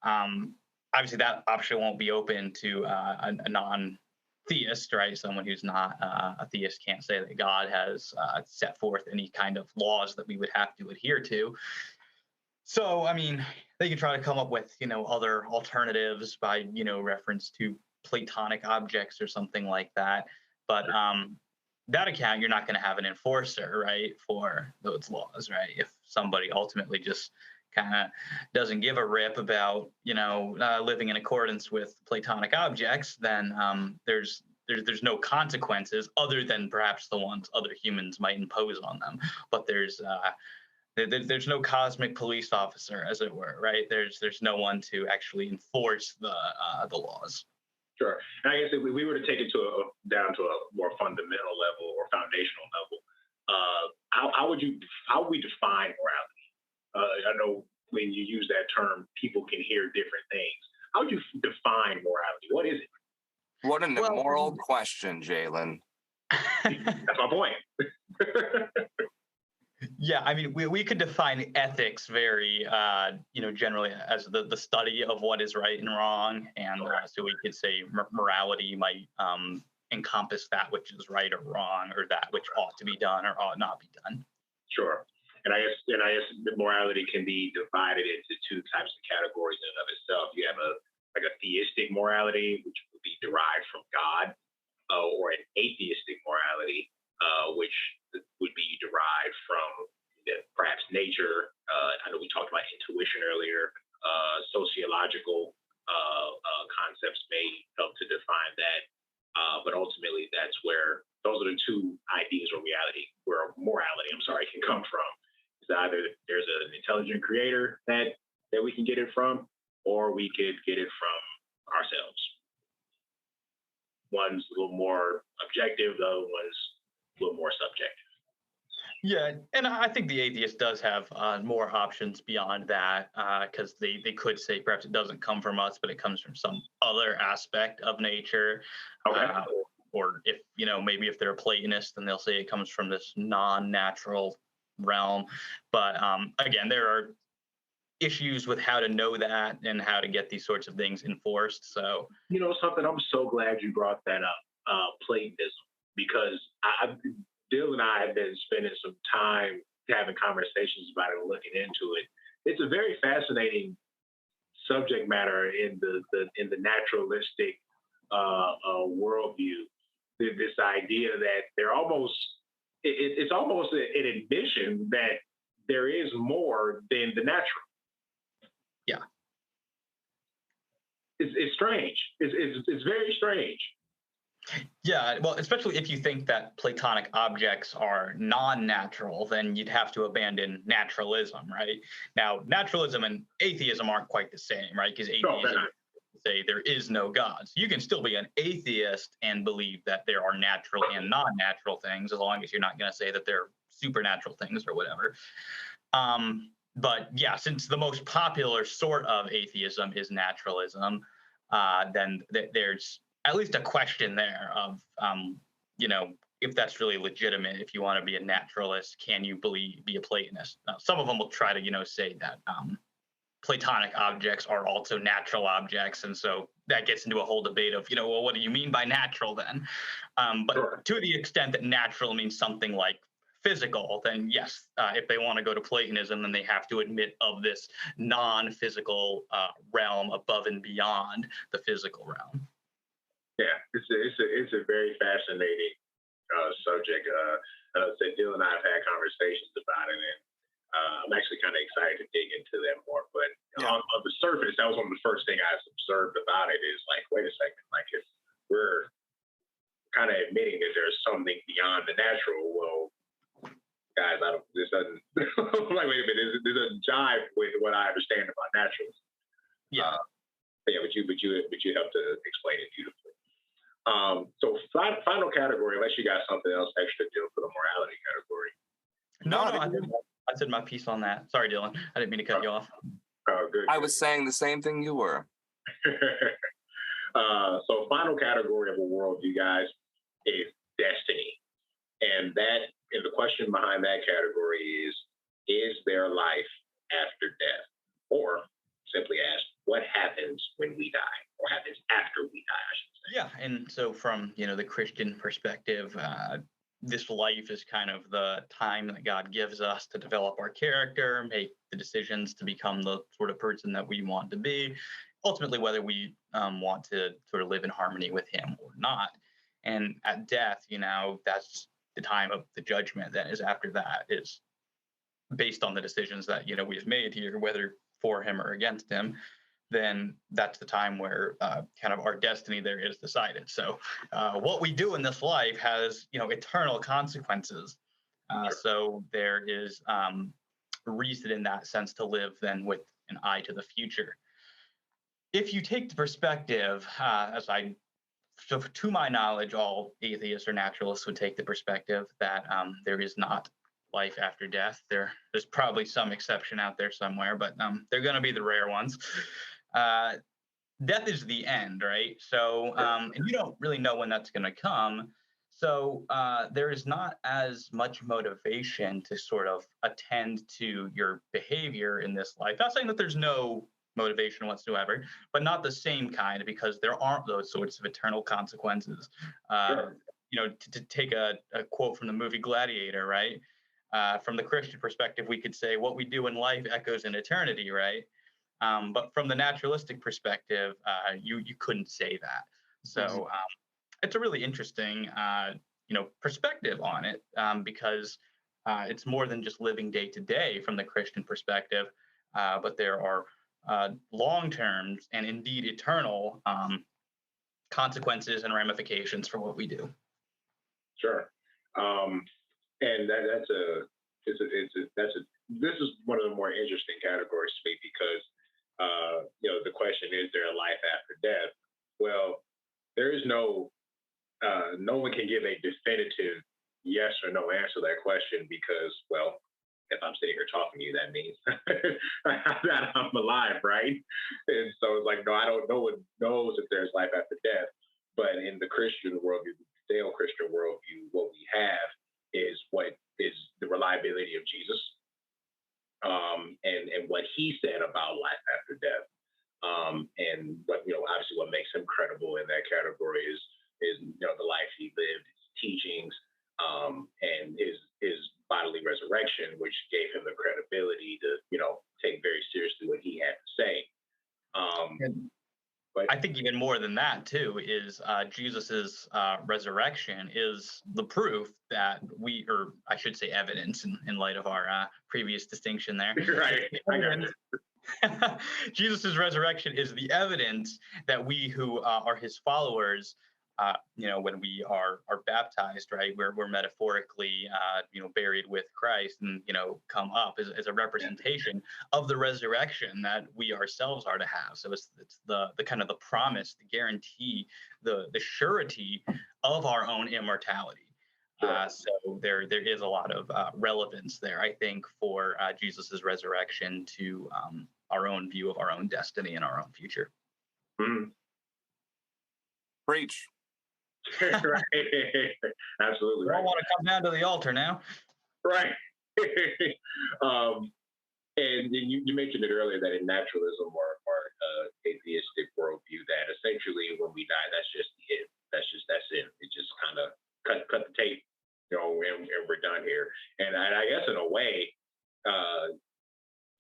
Obviously, that option won't be open to a non-theist, right? Someone who's not a theist can't say that God has set forth any kind of laws that we would have to adhere to. So, I mean, they can try to come up with, other alternatives by, reference to Platonic objects or something like that. But that account, you're not going to have an enforcer, right, for those laws, right? If somebody ultimately just kind of doesn't give a rip about, living in accordance with Platonic objects, then there's no consequences other than perhaps the ones other humans might impose on them. But there's no cosmic police officer, as it were, right? There's no one to actually enforce the laws. Sure. And I guess if we were to take it down to a more fundamental level or foundational level, how would we define morality? I know when you use that term, people can hear different things. How would you define morality? What is it? What an immoral question, Jalen. That's my point. Yeah, I mean, we could define ethics very, generally as the study of what is right and wrong. And so we could say morality might encompass that which is right or wrong, or that which ought to be done or ought not be done. Sure. And I guess the morality can be divided into two types of categories in and of itself. You have a theistic morality, which would be derived from God, or an atheistic morality, which would be derived from perhaps nature. I know we talked about intuition earlier. Sociological concepts may help to define that, but ultimately that's where those are the two ideas or morality, can come from. It's either there's an intelligent creator that we can get it from, or we could get it from ourselves. One's a little more objective, the other one's a little more subjective. Yeah, and I think the atheist does have more options beyond that, because they could say perhaps it doesn't come from us, but it comes from some other aspect of nature. Okay. Or if, maybe if they're a Platonist, then they'll say it comes from this non-natural realm. But again, there are issues with how to know that and how to get these sorts of things enforced. So, something, I'm so glad you brought that up, Platonism, because Dill and I have been spending some time having conversations about it and looking into it. It's a very fascinating subject matter in the naturalistic worldview. This idea that it's almost an admission that there is more than the natural. Yeah, it's strange. It's very strange. Yeah, well, especially if you think that Platonic objects are non-natural, then you'd have to abandon naturalism, right? Now, naturalism and atheism aren't quite the same, right? Because atheism say there is no God. So you can still be an atheist and believe that there are natural and non-natural things, as long as you're not going to say that they're supernatural things or whatever. But yeah, since the most popular sort of atheism is naturalism, then there's at least a question there of, if that's really legitimate. If you want to be a naturalist, can you be a Platonist? Some of them will try to, say that Platonic objects are also natural objects. And so that gets into a whole debate of, well, what do you mean by natural then? But sure. To the extent that natural means something like physical, then yes, if they want to go to Platonism, then they have to admit of this non-physical realm above and beyond the physical realm. Yeah, it's a very fascinating subject. Dill and I have had conversations about it, and I'm actually kind of excited to dig into that more. But on the surface, that was one of the first things I observed about it is like, wait a second, like if we're kind of admitting that there's something beyond the natural, well, guys, this doesn't like, wait a minute, this doesn't jive with what I understand about naturalism. Yeah. But you help to explain it beautifully. So final category, unless you got something else extra deal for the morality category. No, I said my piece on that. Sorry, Dylan. I didn't mean to cut you off. Oh, good. I was saying the same thing you were. So final category of a worldview, guys, is destiny. And the question behind that category is there life after death? Or simply ask, what happens when we die? Or happens after we die, I should say. Yeah, and so from the Christian perspective, this life is kind of the time that God gives us to develop our character, make the decisions to become the sort of person that we want to be, ultimately whether we want to sort of live in harmony with Him or not. And at death, that's the time of the judgment that is after that is based on the decisions that we've made here, whether for Him or against Him. Then that's the time where kind of our destiny there is decided. So what we do in this life has, eternal consequences. So there is reason in that sense to live then with an eye to the future. If you take the perspective, so to my knowledge, all atheists or naturalists would take the perspective that there is not life after death. There's probably some exception out there somewhere, but they're going to be the rare ones. Death is the end, right? So, and you don't really know when that's going to come. So there is not as much motivation to sort of attend to your behavior in this life. Not saying that there's no motivation whatsoever, but not the same kind, because there aren't those sorts of eternal consequences. Sure. To take a quote from the movie Gladiator, right? From the Christian perspective, we could say what we do in life echoes in eternity, right? But from the naturalistic perspective, you couldn't say that. So it's a really interesting, perspective on it, because it's more than just living day to day from the Christian perspective, but there are long-term and indeed eternal consequences and ramifications for what we do. Sure. And this is one of the more interesting categories to me because the question is there a life after death? Well, there is no one can give a definitive yes or no answer to that question because, well, if I'm sitting here talking to you, that means that I'm alive, right? And so it's like, no, no one knows if there's life after death. But in the Christian worldview, the Judeo-Christian worldview, what we have is what is the reliability of Jesus, and what He said about life after death. And what obviously what makes Him credible in that category is the life He lived, His teachings, and his bodily resurrection, which gave Him the credibility to take very seriously what He had to say. But I think even more than that too is Jesus's resurrection is the proof that or I should say evidence in light of our previous distinction there. Right. I got it. Jesus's resurrection is the evidence that we who are His followers, when we are baptized, right, we're metaphorically, buried with Christ and, come up as a representation of the resurrection that we ourselves are to have. So it's the kind of the promise, the guarantee, the surety of our own immortality. So there is a lot of relevance there, I think, for Jesus's resurrection to our own view of our own destiny and our own future. Mm. Preach. Right. Absolutely. We Right. don't want to come down to the altar now. Right. And you mentioned it earlier that in naturalism or atheistic worldview, that essentially when we die, that's just it. That's it. It just kind of cut the tape, and we're done here. And I guess in a way,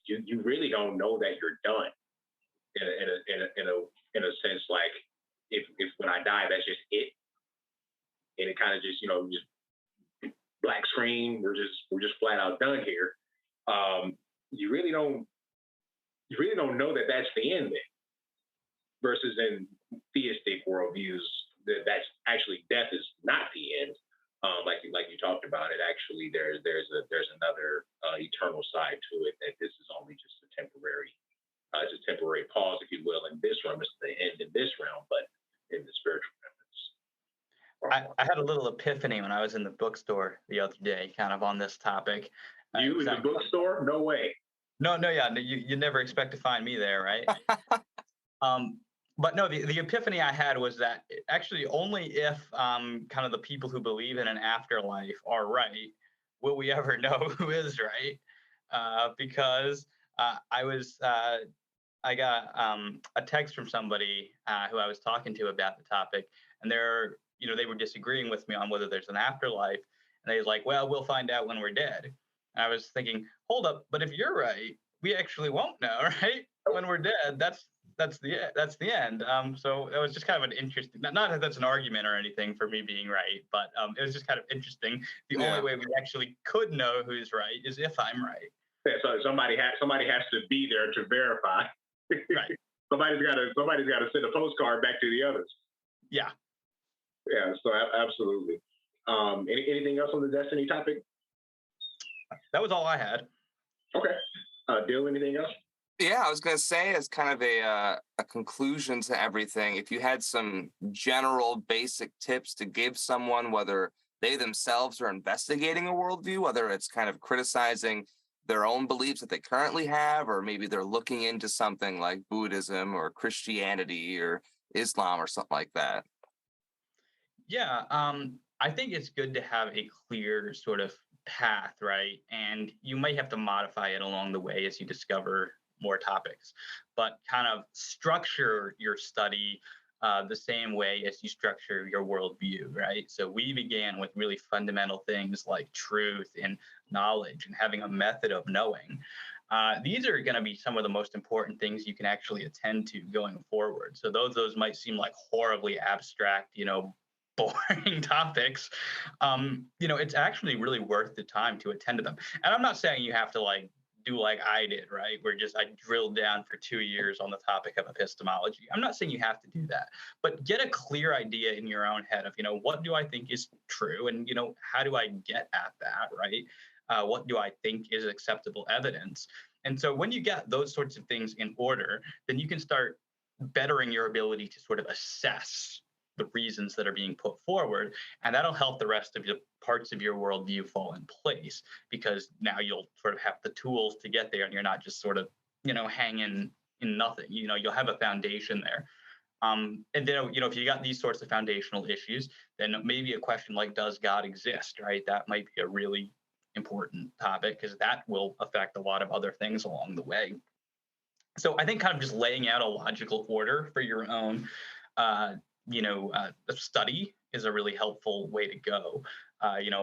you really don't know that you're done. In a sense, like if when I die, that's just it, and it kind of just just black screen. We're just flat out done here. You really don't know that that's the end thing. Versus in theistic worldviews, that's actually death is not the end. Like you talked about it. Actually, there's another eternal side to it. That this is only just a temporary. It's a temporary pause, if you will, in this realm. It's the end in this realm, but in the spiritual realm. I had a little epiphany when I was in the bookstore the other day, kind of on this topic. You in the Exactly. bookstore? No way. No, no, yeah, no, you never expect to find me there, right? Um, but no, the epiphany I had was that actually only if kind of the people who believe in an afterlife are right will we ever know who is right. Because I got a text from somebody who I was talking to about the topic, and they were disagreeing with me on whether there's an afterlife, and they was like, "Well, we'll find out when we're dead." And I was thinking, hold up, but if you're right, we actually won't know, right? When we're dead, that's the end. So it was just kind of an interesting, not that that's an argument or anything for me being right, but it was just kind of interesting. The only way we actually could know who's right is if I'm right. Yeah, so somebody has to be there to verify. Right. somebody's got to send a postcard back to the others. Yeah. Yeah. So absolutely. Anything else on the destiny topic? That was all I had. Okay. Dill, anything else? Yeah, I was going to say, as kind of a conclusion to everything, if you had some general basic tips to give someone, whether they themselves are investigating a worldview, whether it's kind of criticizing their own beliefs that they currently have, or maybe they're looking into something like Buddhism or Christianity or Islam or something like that. Yeah, I think it's good to have a clear sort of path, right? And you might have to modify it along the way as you discover more topics, but kind of structure your study the same way as you structure your worldview, right? So we began with really fundamental things like truth and knowledge and having a method of knowing. These are going to be some of the most important things you can actually attend to going forward. So those might seem like horribly abstract, boring topics, it's actually really worth the time to attend to them. And I'm not saying you have to do like I did, right? Where I drilled down for 2 years on the topic of epistemology. I'm not saying you have to do that, but get a clear idea in your own head of, what do I think is true? And, how do I get at that, right? What do I think is acceptable evidence? And so when you get those sorts of things in order, then you can start bettering your ability to sort of assess the reasons that are being put forward. And that'll help the rest of the parts of your worldview fall in place, because now you'll sort of have the tools to get there and you're not just sort of, hanging in nothing. You'll have a foundation there. And then, if you got these sorts of foundational issues, then maybe a question like, does God exist, right? That might be a really important topic because that will affect a lot of other things along the way. So I think kind of just laying out a logical order for your own study is a really helpful way to go.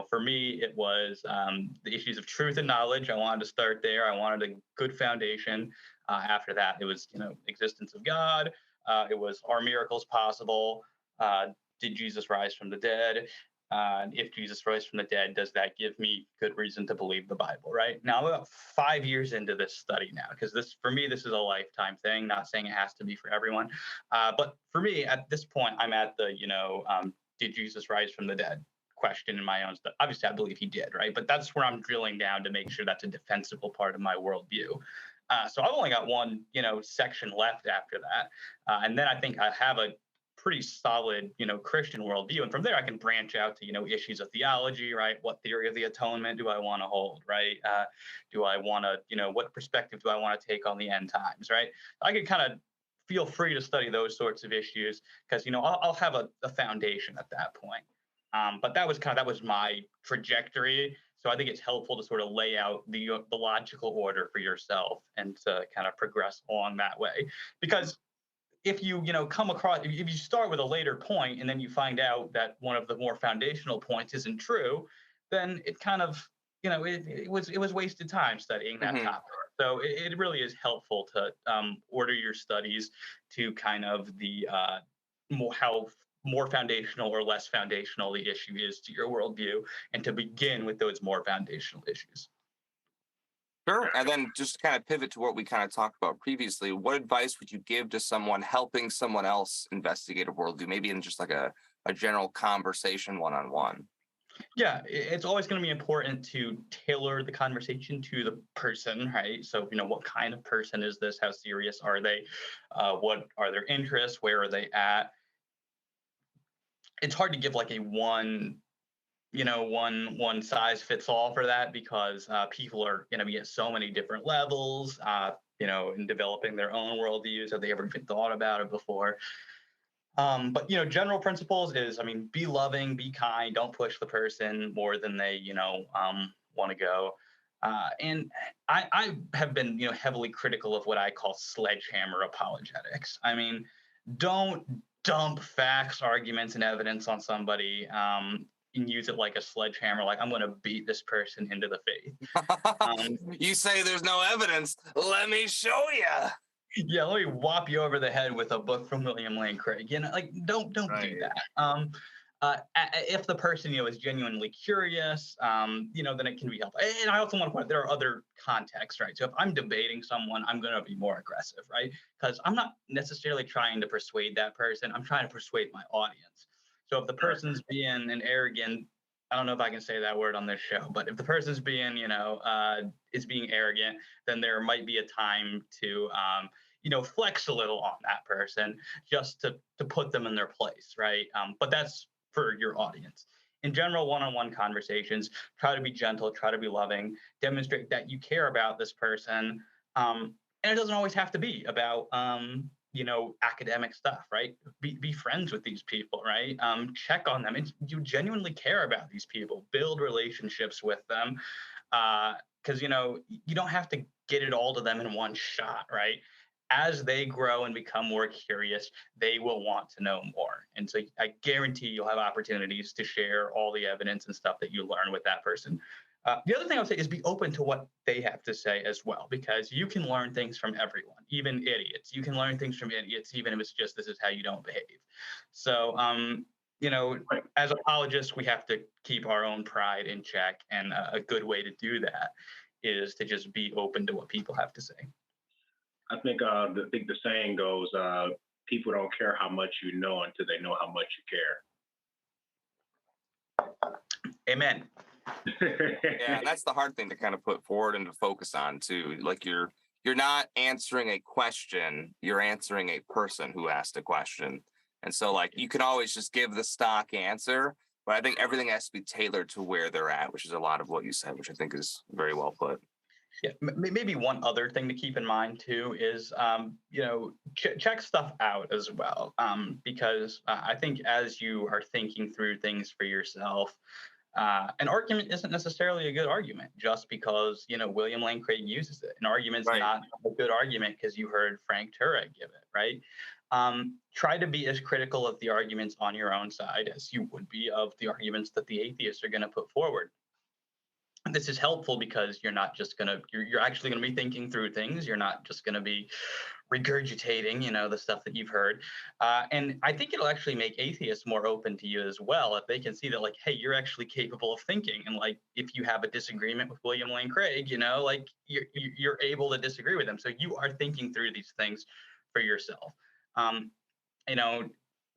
For me, it was the issues of truth and knowledge. I wanted to start there. I wanted a good foundation. After that, it was, existence of God. It was, are miracles possible? Did Jesus rise from the dead? And if Jesus rose from the dead, does that give me good reason to believe the Bible, right? Now, I'm about 5 years into this study now, because for me, this is a lifetime thing, not saying it has to be for everyone. But for me, at this point, I'm at the, did Jesus rise from the dead question in my own stuff. Obviously, I believe he did, right? But that's where I'm drilling down to make sure that's a defensible part of my worldview. So I've only got one, section left after that. And then I think I have a pretty solid, Christian worldview. And from there, I can branch out to, issues of theology, right? What theory of the atonement do I want to hold, right? Do I want to, what perspective do I want to take on the end times, right? I could kind of feel free to study those sorts of issues because, I'll have a foundation at that point. But that was my trajectory. So I think it's helpful to sort of lay out the logical order for yourself and to kind of progress along that way. Because if you come across, if you start with a later point and then you find out that one of the more foundational points isn't true, then it kind of it was wasted time studying that topic. So it really is helpful to order your studies to kind of the more foundational or less foundational the issue is to your worldview, and to begin with those more foundational issues. Sure. And then just to kind of pivot to what we kind of talked about previously, what advice would you give to someone helping someone else investigate a worldview, maybe in just like a general conversation one-on-one? Yeah, it's always going to be important to tailor the conversation to the person, right? So, what kind of person is this? How serious are they? What are their interests? Where are they at? It's hard to give like a one one size fits all for that, because people are going to be at so many different levels, in developing their own worldviews. Have they ever even thought about it before? But general principles is, be loving, be kind, don't push the person more than they, want to go. And I have been, heavily critical of what I call sledgehammer apologetics. Don't dump facts, arguments, and evidence on somebody, and use it like a sledgehammer, like I'm going to beat this person into the faith. You say there's no evidence. Let me show you. Yeah, let me whop you over the head with a book from William Lane Craig. Don't Right. do that. If the person is genuinely curious, then it can be helpful. And I also want to point out there are other contexts, right? So if I'm debating someone, I'm going to be more aggressive, right? Because I'm not necessarily trying to persuade that person. I'm trying to persuade my audience. So if the person's being an arrogant, I don't know if I can say that word on this show, but if the person's being, is being arrogant, then there might be a time to, flex a little on that person just to put them in their place, right? But that's for your audience. In general, one-on-one conversations, try to be gentle, try to be loving, demonstrate that you care about this person. And it doesn't always have to be about, academic stuff, right? Be friends with these people, right? Check on them. You genuinely care about these people. Build relationships with them, because you don't have to get it all to them in one shot, right? As they grow and become more curious, they will want to know more. And so I guarantee you'll have opportunities to share all the evidence and stuff that you learn with that person. The other thing I would say is be open to what they have to say as well, because you can learn things from everyone, even idiots. You can learn things from idiots, even if it's just this is how you don't behave. So, as apologists, we have to keep our own pride in check. And a good way to do that is to just be open to what people have to say. I think the saying goes, people don't care how much you know until they know how much you care. Amen. Yeah, that's the hard thing to kind of put forward and to focus on too. Like you're not answering a question, you're answering a person who asked a question. And so like you can always just give the stock answer, but I think everything has to be tailored to where they're at, which is a lot of what you said, which I think is very well put. Yeah, maybe one other thing to keep in mind too is, check stuff out as well, because I think as you are thinking through things for yourself, an argument isn't necessarily a good argument just because, William Lane Craig uses it. An argument's Right. not a good argument because you heard Frank Turek give it, right? Try to be as critical of the arguments on your own side as you would be of the arguments that the atheists are going to put forward. This is helpful because you're not just you're actually going to be thinking through things. You're not just going to be regurgitating, the stuff that you've heard. And I think it'll actually make atheists more open to you as well, if they can see that, like, hey, you're actually capable of thinking. And like, if you have a disagreement with William Lane Craig, like you're able to disagree with him. So you are thinking through these things for yourself.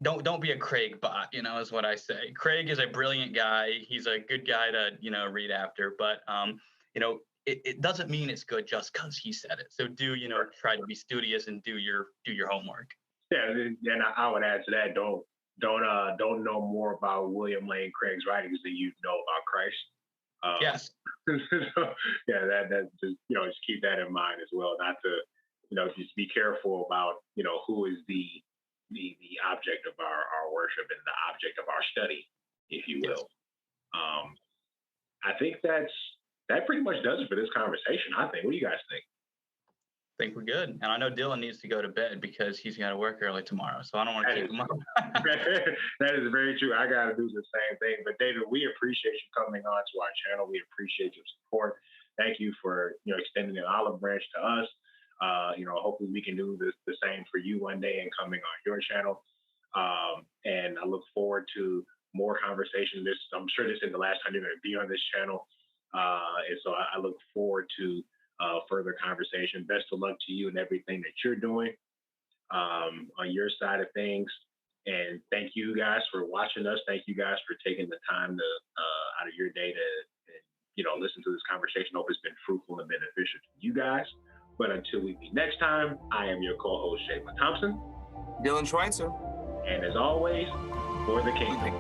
Don't be a Craig bot, is what I say. Craig is a brilliant guy. He's a good guy to, read after, but, it doesn't mean it's good just because he said it. So do, try to be studious and do your homework. Yeah, and I would add to that, don't know more about William Lane Craig's writings than you know about Christ. Yes. Yeah, that just keep that in mind as well. Not to, just be careful about, who is the object of our worship and the object of our study, if you will. Yes. I think that pretty much does it for this conversation, I think. What do you guys think? I think we're good. And I know Dylan needs to go to bed because he's got to work early tomorrow. So I don't want to keep him up. That is very true. I got to do the same thing. But David, we appreciate you coming on to our channel. We appreciate your support. Thank you for, extending an olive branch to us. Hopefully we can do the same for you one day and coming on your channel. And I look forward to more conversation. I'm sure this is the last time you're going to be on this channel. And so I look forward to further conversation. Best of luck to you and everything that you're doing on your side of things. And thank you guys for watching us. Thank you guys for taking the time out of your day to listen to this conversation. Hope it's been fruitful and beneficial to you guys. But until we meet next time, I am your co-host, Shaylin Thompson. Dylan Schweitzer. And as always, for the kingdom.